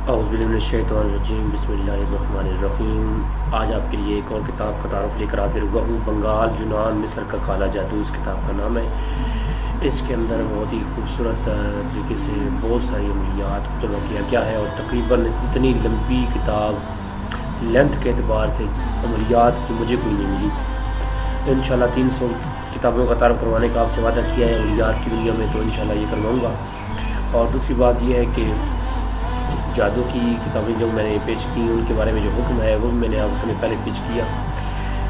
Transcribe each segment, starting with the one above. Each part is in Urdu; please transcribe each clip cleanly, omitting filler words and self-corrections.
اعوذ باللہ من الشیطان الرجیم، بسم اللہ الرحمن الرحیم۔ آج آپ کے لیے ایک اور کتاب کا تعارف لے کر حاضر ہوا ہوں، بنگال، یونان، مصر کا کالا جادو اس کتاب کا نام ہے۔ اس کے اندر بہت ہی خوبصورت طریقے سے بہت ساری عملیات کو جمع کیا گیا ہے، اور تقریباً اتنی لمبی کتاب لینتھ کے اعتبار سے عملیات کی مجھے کوئی نہیں ملی۔ انشاءاللہ 300 کتابوں کا تعارف کروانے کا آپ سے وعدہ کیا ہے عملیات کی دنیا میں، تو انشاءاللہ یہ کرواؤں گا۔ اور دوسری بات یہ ہے کہ جادو کی کتابیں جو میں نے پیش کی ان کے بارے میں جو حکم ہے وہ میں نے آپ سے پہلے پیش کیا۔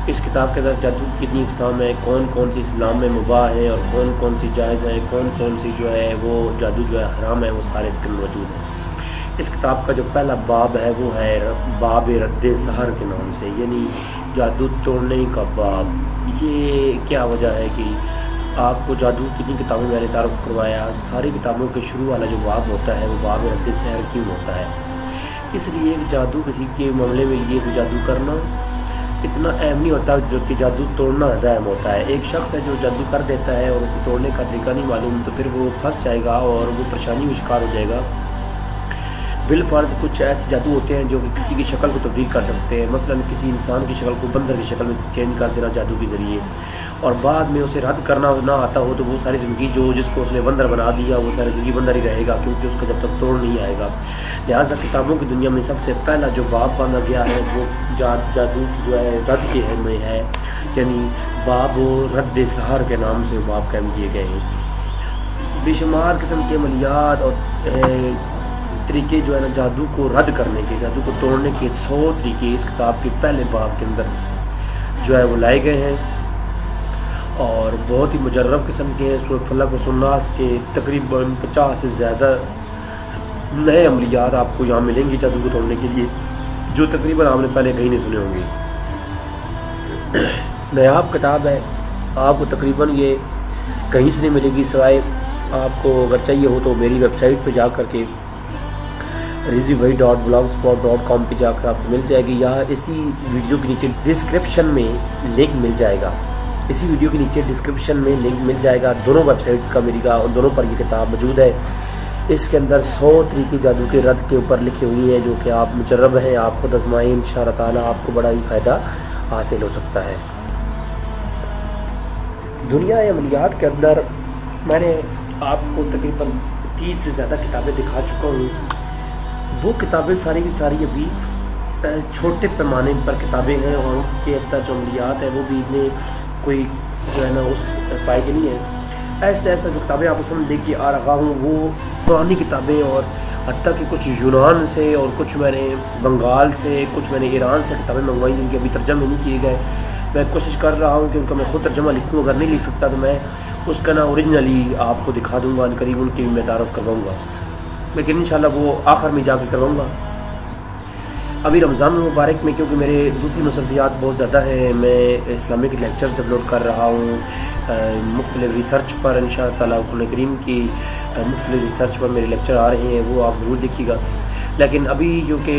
اس کتاب کے اندر جادو کی کتنی اقسام ہے، کون کون سی اسلام میں مباح ہے اور کون کون سی جائز ہیں، کون کون سی جو ہے وہ جادو جو ہے حرام ہے، وہ سارے اس کے اندر موجود ہیں۔ اس کتاب کا جو پہلا باب ہے وہ ہے باب رد سحر کے نام سے، یعنی جادو توڑنے کا باب۔ یہ کیا وجہ ہے کہ آپ کو جادو کتنی کتابیں میں نے تعارف کروایا، ساری کتابوں کے شروع والا جو باب ہوتا ہے وہ باب رد سحر کیوں ہوتا ہے؟ اس لیے جادو کسی کے معاملے میں یہ جادو کرنا اتنا اہم نہیں ہوتا جو کہ جادو توڑنا زیادہ اہم ہوتا ہے۔ ایک شخص ہے جو جادو کر دیتا ہے اور اسے توڑنے کا طریقہ نہیں معلوم، تو پھر وہ پھنس جائے گا اور وہ پریشانی میں شکار ہو جائے گا۔ بالفرض کچھ ایسے جادو ہوتے ہیں جو کہ کسی کی شکل کو تبدیل کر سکتے ہیں، مثلا کسی انسان کی شکل کو بندر کی شکل میں چینج کر دینا جادو کے ذریعے، اور بعد میں اسے رد کرنا نہ آتا ہو تو وہ ساری زندگی جو جس کو اس نے بندر بنا دیا وہ ساری زندگی بندر ہی رہے گا، کیونکہ اس کا جب تک توڑ نہیں آئے گا۔ لہٰذا کتابوں کی دنیا میں سب سے پہلا جو باب باندھا گیا ہے وہ جادو جو ہے رد کے میں ہے، یعنی باب رد سحر کے نام سے باب قائم کیے گئے ہیں۔ بے شمار قسم کے عملیات اور طریقے جو ہے نا جادو کو رد کرنے کے، جادو کو توڑنے کے 100 طریقے اس کتاب کے پہلے باب کے اندر جو ہے وہ لائے گئے ہیں، اور بہت ہی مجرب قسم کے ہیں۔ سورۃ فلق و سناس کے تقریباً 50 سے زیادہ نئے عملیات آپ کو یہاں ملیں گی جادو کو توڑنے کے لیے، جو تقریباً آپ نے پہلے کہیں نہیں سنے ہوں گے۔ نایاب کتاب ہے، آپ کو تقریباً یہ کہیں سے نہیں ملے گی، سوائے آپ کو اگر چاہیے ہو تو میری ویب سائٹ پہ جا کر کے rizibhai.blogspot.com پہ جا کر آپ کو مل جائے گی، یا اسی ویڈیو کے نیچے ڈسکرپشن میں لنک مل جائے گا۔ اسی ویڈیو کے نیچے ڈسکرپشن میں لنک مل جائے گا دونوں ویب سائٹس کا، میری کا، ان دونوں پر یہ کتاب موجود ہے۔ اس کے اندر 100 طریقے جادو کے رد کے اوپر لکھے ہوئے ہیں، جو کہ آپ مجرب ہیں، آپ خود آزمائیں، انشاءاللہ تعالیٰ آپ کو بڑا ہی فائدہ حاصل ہو سکتا ہے۔ دنیا عملیات کے اندر میں نے آپ کو تقریباً 30 سے زیادہ کتابیں دکھا چکا ہوں۔ وہ کتابیں ساری کی ساری ابھی چھوٹے پیمانے پر کتابیں ہیں، اور ان کے اندر جو عملیات ہیں وہ بھی اتنے کوئی جو ہے نا اس پائے کے نہیں ہے۔ ایسا ایسا جو کتابیں آپ سمجھ لے کے آ رہا ہوں وہ پرانی کتابیں، اور حتیٰ کہ کچھ یونان سے اور کچھ میں نے بنگال سے، کچھ میں نے ایران سے کتابیں منگوائی جن کے ابھی ترجمے نہیں کیے گئے۔ میں کوشش کر رہا ہوں کہ ان کا میں خود ترجمہ لکھوں، اگر نہیں لکھ سکتا تو میں اس کا نا اوریجنلی آپ کو دکھا دوں گا، قریب ان کی میں تعارف کرواؤں گا، لیکن انشاءاللہ وہ آخر میں جا کے کرواؤں گا۔ ابھی رمضان مبارک میں کیونکہ میرے دوسری مصروفیات بہت زیادہ ہیں، میں اسلامک لیکچرز اپلوڈ کر رہا ہوں مختلف ریسرچ پر، انشاءاللہ تعالیٰ قرآن کریم کی مختلف ریسرچ پر میرے لیکچر آ رہے ہیں، وہ آپ ضرور دیکھیے گا۔ لیکن ابھی جو کہ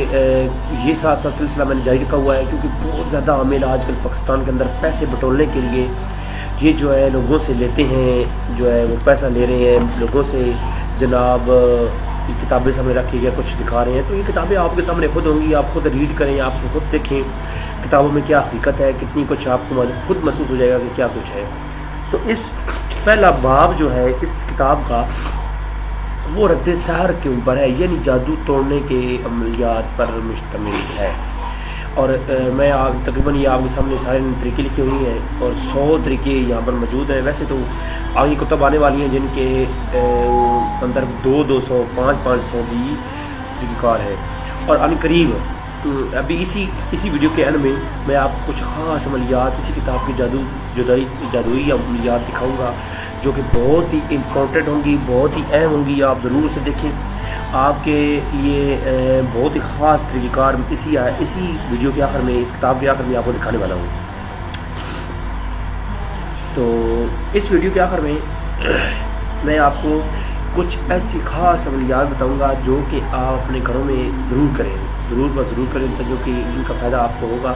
یہ ساتھ ساتھ سلسلہ میں نے جاری رکھا ہوا ہے، کیونکہ بہت زیادہ عامل آج کل پاکستان کے اندر پیسے بٹورنے کے لیے یہ جو ہے لوگوں سے لیتے ہیں، جو ہے وہ پیسہ لے رہے ہیں لوگوں سے، جناب یہ کتابیں سامنے رکھی گیا کچھ دکھا رہے ہیں، تو یہ کتابیں آپ کے سامنے خود ہوں گی، آپ خود ریڈ کریں، آپ خود دیکھیں کتابوں میں کیا حقیقت ہے، کتنی کچھ آپ کو خود محسوس ہو جائے گا کہ کیا کچھ ہے۔ تو اس پہلا باب جو ہے اس کتاب کا وہ رد سحر کے اوپر ہے، یعنی جادو توڑنے کے عملیات پر مشتمل ہے، اور میں تقریباً یہ آپ کے سامنے سارے طریقے لکھے ہوئے ہیں، اور 100 طریقے یہاں پر موجود ہیں۔ ویسے تو آگے کتب آنے والی ہیں جن کے اندر 200 500 بھی کار ہے، اور ان قریب ابھی اسی ویڈیو کے اینڈ میں میں آپ کو کچھ خاص عملیات اسی کتاب کی جادوئی عملیات دکھاؤں گا، جو کہ بہت ہی امپورٹنٹ ہوں گی، بہت ہی اہم ہوں گی، آپ ضرور اسے دیکھیں۔ آپ کے لیے بہت ہی خاص طریقہ کار اسی ویڈیو کے آخر میں، اس کتاب کے آخر میں آپ کو دکھانے والا ہوں۔ تو اس ویڈیو کے آخر میں میں آپ کو کچھ ایسی خاص عملیات بتاؤں گا جو کہ آپ اپنے گھروں میں ضرور کریں، ضرور کریں، جو کہ ان کا فائدہ آپ کو ہوگا،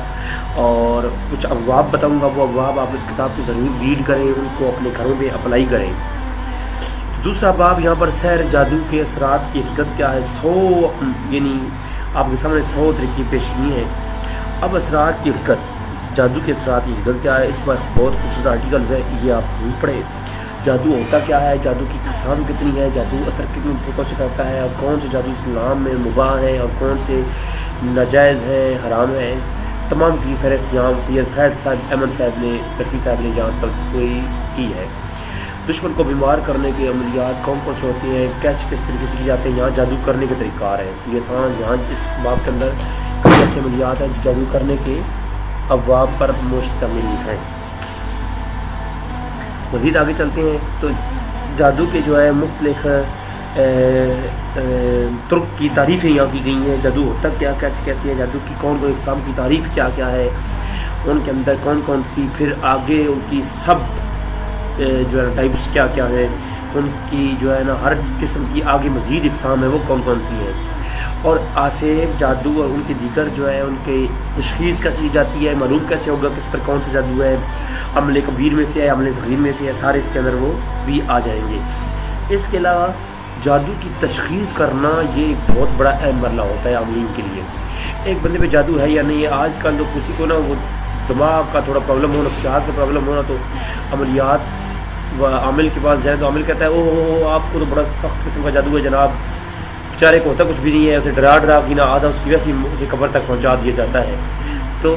اور کچھ ابواب بتاؤں گا، وہ ابواب آپ اس کتاب کو ضرور ریڈ کریں، ان کو اپنے گھروں میں اپلائی کریں۔ دوسرا باب یہاں پر سحر جادو کے اثرات کی حقیقت کیا ہے، 100 یعنی آپ کے سامنے 100 طریقے پیش کیے ہیں۔ اب اثرات کی حقیقت، جادو کے اثرات کی حقیقت کیا ہے، اس پر بہت خوبصورت آرٹیکلز ہیں، یہ آپ پڑھیں۔ جادو ہوتا کیا ہے، جادو کی اقسام کتنی ہے، جادو اثر کتنی طریقوں سے کرتا ہے، اور کون سے جادو اسلام میں مباح ہیں اور کون سے ناجائز ہیں، حرام ہیں، تمام کی فہرست یہاں سید فیض صاحب احمد صاحب نے ترکی صاحب نے یہاں پر کوئی کی ہے۔ دشمن کو بیمار کرنے کے عملیات کون کون سے ہوتے ہیں، کس طریقے سے کی جاتے ہیں، یہاں جادو کرنے کے طریقار ہیں۔ یہ سان یہاں اس باب کے اندر ایسے عملیات ہیں جو جادو کرنے کے ابواب پر مشتمل ہیں۔ مزید آگے چلتے ہیں تو جادو کے جو ہے مختلف ترک کی تعریفیں یہاں کی گئی ہیں۔ جادو ہوتا کیا، کیسے کیسے ہے، جادو کی کون کون اقسام کی تعریف کیا کیا ہے، ان کے اندر کون کون سی، پھر آگے ان کی سب جو ہے نا ٹائپس کیا کیا ہے، ان کی جو ہے نا ہر قسم کی آگے مزید اقسام ہے وہ کون کون سی ہیں، اور آسیب جادو اور ان کے دیگر جو ہے ان کے تشخیص کیسے کی جاتی ہے، معلوم کیسے ہوگا کس پر کون سا جادو ہے، عمل کبیر میں سے ہے، عمل صغیر میں سے ہے، سارے اس کے اندر وہ بھی آ جائیں گے۔ اس کے علاوہ جادو کی تشخیص کرنا یہ ایک بہت بڑا اہم مرحلہ ہوتا ہے عاملین کے لیے۔ ایک بندے پہ جادو ہے یا نہیں ہے، آج کل تو کسی کو نا وہ دماغ کا تھوڑا پرابلم ہونا، نفسیات کا پرابلم ہونا، تو عملیات و عامل کے پاس جائے تو عامل کہتا ہے اوہ آپ کو تو بڑا سخت قسم کا جادو ہے جناب، بیچارے کو ہوتا کچھ بھی نہیں ہے، اسے ڈرا کے نا آدھا اس کی ویسی اسے قبر تک پہنچا دیا جاتا ہے۔ تو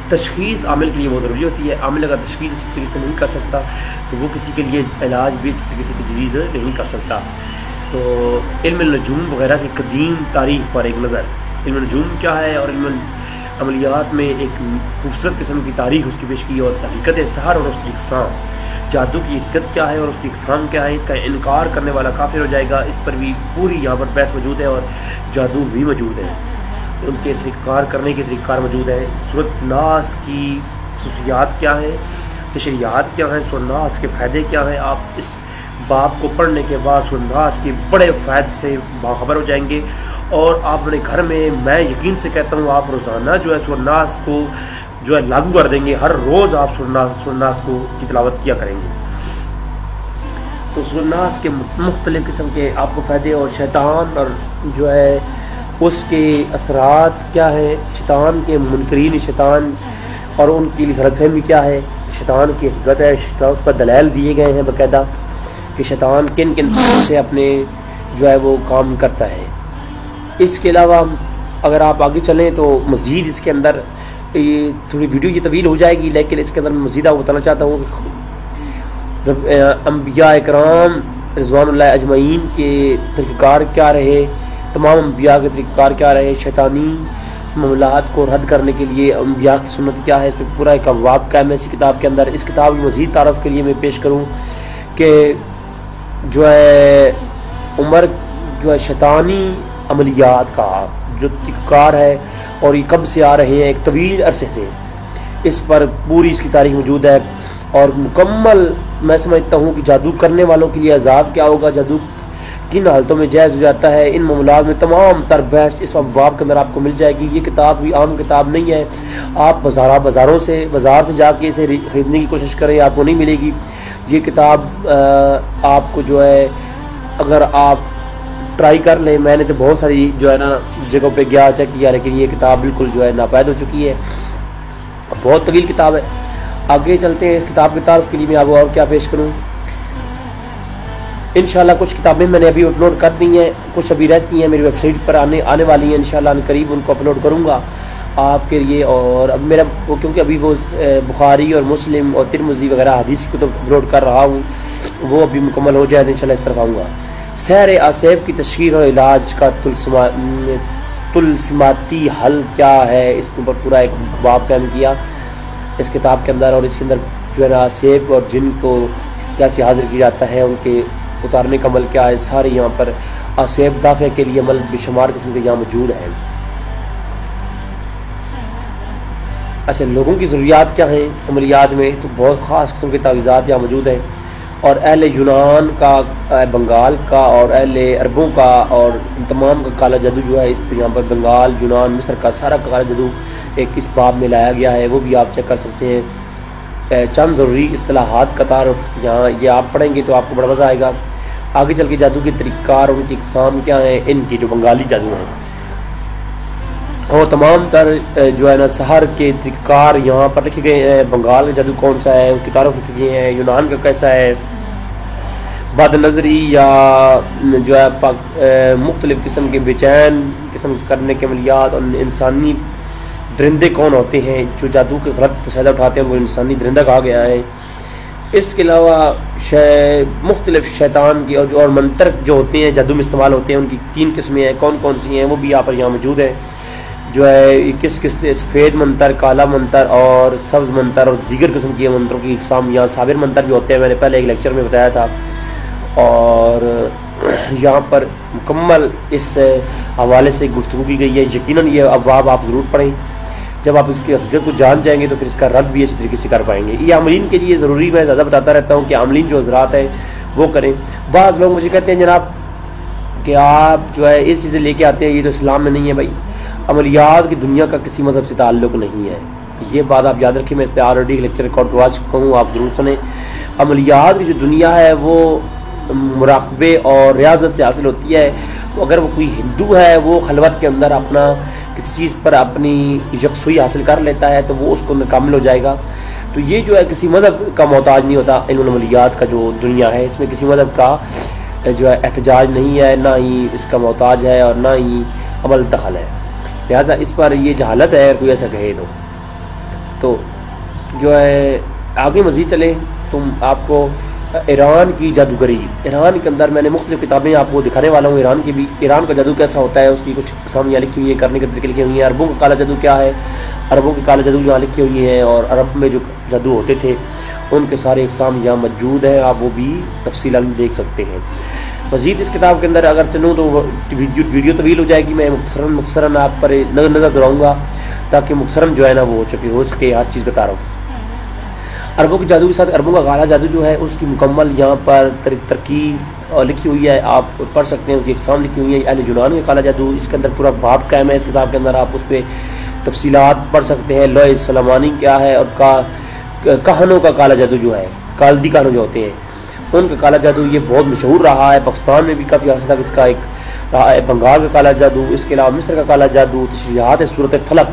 تشخیص عامل کے لیے بہت ضروری ہوتی ہے۔ عامل اگر تشخیص اس طریقے سے نہیں کر سکتا تو وہ کسی کے لیے علاج بھی اس طریقے سے تجویز نہیں کر سکتا۔ تو علم النجوم وغیرہ کی قدیم تاریخ پر ایک نظر، علم النجوم کیا ہے اور علم عملیات میں ایک خوبصورت قسم کی تاریخ اس کی پیش کی، اور حقیقت سحر اور اس کی اقسام، جادو کی حقیقت کیا ہے اور اس کی اقسام کیا ہے، اس کا انکار کرنے والا کافر ہو جائے گا، اس پر بھی پوری یہاں پر بحث موجود ہے، اور جادو بھی موجود ہے، ان کے انکار کرنے کے طریقار موجود ہیں۔ سورۃ ناس کی خصوصیات کیا ہیں، تشریحات کیا ہیں، سورۃ ناس کے فائدے کیا ہیں، آپ اس باب کو پڑھنے کے بعد سورۃ ناس کے بڑے فائدے سے باخبر ہو جائیں گے، اور آپ اپنے گھر میں یقین سے کہتا ہوں آپ روزانہ جو ہے سورۃ ناس کو جو ہے لاگو کر دیں گے، ہر روز آپ سورۃ ناس کی تلاوت کیا کریں گے۔ تو سورۃ ناس کے مختلف قسم کے آپ کو فائدے، اور شیطان اور جو ہے اس کے اثرات کیا ہیں، شیطان کے منکرین شیطان اور ان کی غلط فہمی کیا ہے، شیطان کی حقیقت ہے، اس پر دلائل دیے گئے ہیں باقاعدہ کہ شیطان کن کن سے اپنے جو ہے وہ کام کرتا ہے۔ اس کے علاوہ اگر آپ آگے چلیں تو مزید اس کے اندر تھوڑی ویڈیو یہ طویل ہو جائے گی، لیکن اس کے اندر میں مزید آپ بتانا چاہتا ہوں کہ انبیاء اکرام رضوان اللہ اجمعین کے طریقہ کار کیا رہے، تمام انبیاء کے طریقہ کار کیا رہے، شیطانی معاملات کو رد کرنے کے لیے انبیاء کی سنت کیا ہے، اس پہ پورا ایک ابواب قائم ہے اسی کتاب کے اندر۔ اس کتاب کی مزید تعارف کے لیے میں پیش کروں کہ جو ہے عمر جو ہے شیطانی عملیات کا جو طریقہ کار ہے اور یہ کب سے آ رہے ہیں، ایک طویل عرصے سے، اس پر پوری اس کی تاریخ موجود ہے، اور مکمل میں سمجھتا ہوں کہ جادو کرنے والوں کے لیے عذاب کیا ہوگا، جادو کن حالتوں میں جائز ہو جاتا ہے، ان معاملات میں تمام تر بحث اس باب کے اندر آپ کو مل جائے گی۔ یہ کتاب بھی عام کتاب نہیں ہے، آپ بازار سے جا کے اسے خریدنے کی کوشش کریں، آپ کو نہیں ملے گی۔ یہ کتاب آپ کو جو ہے اگر آپ ٹرائی کر لیں، میں نے تو بہت ساری جو ہے نا جگہوں پہ گیا چیک کیا، لیکن یہ کتاب بالکل جو ہے ناپید ہو چکی ہے، بہت طویل کتاب ہے۔ آگے چلتے ہیں، اس کتاب کی تعارف کے لیے میں آپ کو اور کیا پیش کروں۔ انشاءاللہ کچھ کتابیں میں نے ابھی اپلوڈ کر دی ہیں، کچھ ابھی رہتی ہیں میری ویب سائٹ پر آنے والی ہیں، انشاءاللہ قریب ان کو اپلوڈ کروں گا آپ کے لیے۔ اور اب میرا کیونکہ ابھی وہ بخاری اور مسلم اور ترمذی وغیرہ حدیث کو تو اپلوڈ کر رہا ہوں، وہ ابھی مکمل ہو جائے تو انشاءاللہ اس طرف آؤں گا۔ سحر آسیب کی تشخیص اور علاج کا طلسماتی حل کیا ہے، اس کے اوپر پورا ایک باب قائم کیا اس کتاب کے اندر، اور اس کے اندر جو ہے نا آسیب اور جن کو کیسے حاضر کیا جاتا ہے، ان کے اتارنے کا عمل کیا ہے، سارے یہاں پر آسیب دافع کے لیے عمل بے شمار قسم کے یہاں موجود ہیں۔ اچھا، لوگوں کی ضروریات کیا ہیں عملیات میں، تو بہت خاص قسم کے تعویذات یہاں موجود ہیں، اور اہل یونان کا، بنگال کا اور اہل عربوں کا اور تمام کا کالا جادو جو ہے اس پہ یہاں پر بنگال، یونان، مصر کا سارا کالا جادو ایک اس باب میں لایا گیا ہے، وہ بھی آپ چیک کر سکتے ہیں۔ چند ضروری اصطلاحات کا تعارف یہاں یہ آپ پڑھیں گے تو آپ کو بڑا مزہ آئے گا۔ آگے چل کے جادو کے طریقہ کار ان کی اقسام کیا ہیں، ان کی جو بنگالی جادو ہیں اور تمام تر جو ہے نا سحر کے طریقہ کار یہاں پر لکھے گئے ہیں۔ بنگال کا جادو کون سا ہے، اس کی تعارف لکھی گئی ہیں، یونان کا کیسا ہے، بد نظری یا جو ہے مختلف قسم کے بے چین قسم کرنے کے عملیات، اور انسانی درندے کون ہوتے ہیں جو جادو کے غلط فائدہ اٹھاتے ہیں، وہ انسانی درندہ کہا گیا ہے۔ اس کے علاوہ مختلف شیطان کی اور منتر جو ہوتے ہیں جادو میں استعمال ہوتے ہیں، ان کی 3 قسمیں ہیں، کون کون سی ہیں وہ بھی یہاں موجود ہیں، جو ہے کس سفید منتر، کالا منتر اور سبز منتر اور دیگر قسم کی منتروں کی اقسام، یہاں صابر منتر بھی ہوتے ہیں، میں نے پہلے ایک لیکچر میں بتایا تھا، اور یہاں پر مکمل اس حوالے سے گفتگو کی گئی ہے۔ یقیناً یہ ابواب آپ ضرور پڑھیں، جب آپ اس کی حقیقت کو جان جائیں گے تو پھر اس کا رد بھی اچھی طریقے سے کر پائیں گے۔ یہ عاملین کے لیے ضروری، میں زیادہ بتاتا رہتا ہوں کہ عاملین جو حضرات ہیں وہ کریں۔ بعض لوگ مجھے کہتے ہیں جناب کہ آپ جو ہے اس چیزیں لے کے آتے ہیں، یہ تو اسلام میں نہیں ہے۔ بھائی عملیات کی دنیا کا کسی مذہب سے تعلق نہیں ہے، یہ بات آپ یاد رکھیں، میں اس پہ آلریڈی لیکچر ریکارڈ کروا چکا ہوں، آپ ضرور سنیں۔ عملیات کی جو دنیا ہے وہ مراقبے اور ریاضت سے حاصل ہوتی ہے، تو اگر وہ کوئی ہندو ہے وہ خلوت کے اندر اپنا کسی چیز پر اپنی یکسوئی حاصل کر لیتا ہے تو وہ اس کو کامل ہو جائے گا۔ تو یہ جو ہے کسی مذہب کا محتاج نہیں ہوتا، علم العملیات کا جو دنیا ہے اس میں کسی مذہب کا جو ہے احتجاج نہیں ہے، نہ ہی اس کا محتاج ہے اور نہ ہی عمل دخل ہے، لہذا اس پر یہ جہالت ہے کوئی ایسا کہے تو جو ہے آگے مزید چلے تو آپ کو ایران کی جادوگری، ایران کے اندر میں نے مختلف کتابیں آپ کو دکھانے والا ہوں، ایران کی بھی، ایران کا جادو کیسا ہوتا ہے اس کی کچھ اقسامیاں لکھی ہوئی ہیں، کرنے کے طریقے لکھے ہوئی ہیں۔ عربوں کا کالا جادو کیا ہے، عربوں کے کالا جادو یہاں لکھی ہوئی ہیں، اور عرب میں جو جادو ہوتے تھے ان کے سارے اقسام یہاں موجود ہیں، آپ وہ بھی تفصیلاً دیکھ سکتے ہیں۔ مزید اس کتاب کے اندر اگر چلوں تو ویڈیو طویل ہو جائے گی، میں مختصراً آپ پر نظر دلاؤں گا تاکہ مختصراً جو ہے نا وہ ہو سکے ہر چیز بتا رہا ہوں۔ عربوں کے جادو کے ساتھ عربوں کا کالا جادو جو ہے اس کی مکمل یہاں پر ترکیب لکھی ہوئی ہے، آپ پڑھ سکتے ہیں، اس کی اقسام لکھی ہوئی ہیں۔ اہل یونان کا کالا جادو، اس کے اندر پورا باب قائم ہے اس کتاب کے اندر، آپ اس پہ تفصیلات پڑھ سکتے ہیں۔ لوح سلیمانی کیا ہے، اور کہانوں کا کالا جادو جو ہے، کالدی کہانوں جو ہوتے ہیں ان کا کالا جادو، یہ بہت مشہور رہا ہے، پاکستان میں بھی کافی عرصے تک اس کا ایک رہا ہے۔ بنگال کا کالا جادو، اس کے علاوہ مصر کا کالا جادو، تشریحات ہے سورۃ فلق،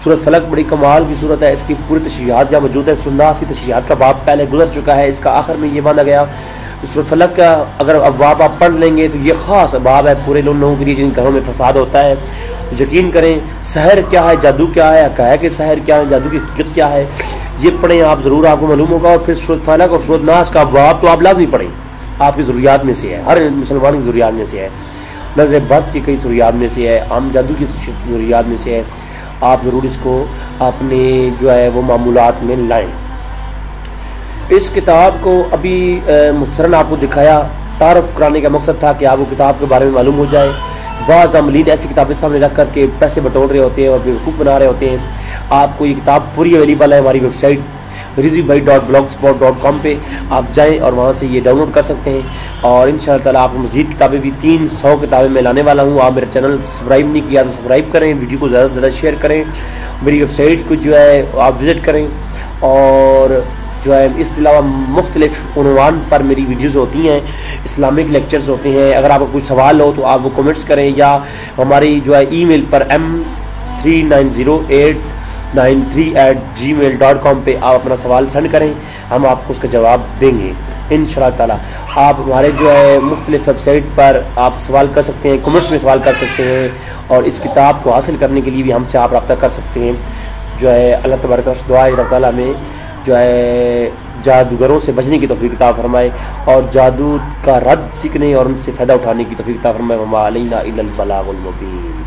سورۃ فلق بڑی کمال کی صورت ہے، اس کی پوری تشریحات جہاں موجود ہے، سورۃ الناس کی تشریحات کا باب پہلے گزر چکا ہے، اس کا آخر میں یہ باندھا گیا۔ سورۃ فلق کا اگر ابواب آپ پڑھ لیں گے تو یہ خاص باب ہے پورے لوگوں کے لیے جن گھروں میں فساد ہوتا ہے۔ یقین کریں سحر کیا ہے، جادو کیا ہے، حقائق کہ سحر کیا ہے، جادو کی حقیقت کیا ہے، یہ پڑھیں آپ ضرور، آپ کو معلوم ہوگا۔ اور پھر سورۃ فلق اور سورۃ الناس کا باب تو آپ لازمی پڑھیں، آپ کی ضروریات میں سے ہے، ہر مسلمان کی ضروریات میں سے ہے، نظر بد کی کئی ضروریات میں سے ہے، عام جادو کی ضروریات میں سے ہے، آپ ضرور اس کو اپنے جو ہے وہ معمولات میں لائیں۔ اس کتاب کو ابھی مختصراً آپ کو دکھایا، تعارف کرانے کا مقصد تھا کہ آپ کو کتاب کے بارے میں معلوم ہو جائے۔ بعض عاملین ایسی کتابیں سامنے رکھ کر کے پیسے بٹور رہے ہوتے ہیں اور بیوقوف بنا رہے ہوتے ہیں۔ آپ کو یہ کتاب پوری اویلیبل ہے ہماری ویب سائٹ rizvi.blogspot.com پہ، آپ جائیں اور وہاں سے یہ ڈاؤن لوڈ کر سکتے ہیں، اور ان شاء اللہ تعالیٰ آپ کو مزید کتابیں بھی 300 کتابیں میں لانے والا ہوں۔ آپ میرے چینل سبسکرائب نہیں کیا تو سبسکرائب کریں، ویڈیو کو زیادہ سے زیادہ شیئر کریں، میری ویب سائٹ کو جو ہے آپ وزٹ کریں، اور جو ہے اس کے علاوہ مختلف عنوان پر میری ویڈیوز ہوتی ہیں، اسلامک لیکچرز ہوتے ہیں۔ اگر آپ کو کوئی سوال ہو تو آپ وہ کمنٹس کریں، یا ہماری جو ہے ای میل پر m390893@gmail.com پہ آپ اپنا سوال سینڈ کریں، ہم آپ کو اس کا جواب دیں گے انشاءاللہ تعالیٰ۔ آپ ہمارے جو ہے مختلف ویب سائٹ پر آپ سوال کر سکتے ہیں، کمنٹس میں سوال کر سکتے ہیں، اور اس کتاب کو حاصل کرنے کے لیے بھی ہم سے آپ رابطہ کر سکتے ہیں۔ جو ہے اللہ تبارک و دعا ہے تعالیٰ میں جو ہے جادوگروں سے بچنے کی توفیق عطا فرمائے، اور جادو کا رد سیکھنے اور ان سے فائدہ اٹھانے کی توفیق عطا فرمائے۔ وما علینا الا البلاغ المبین۔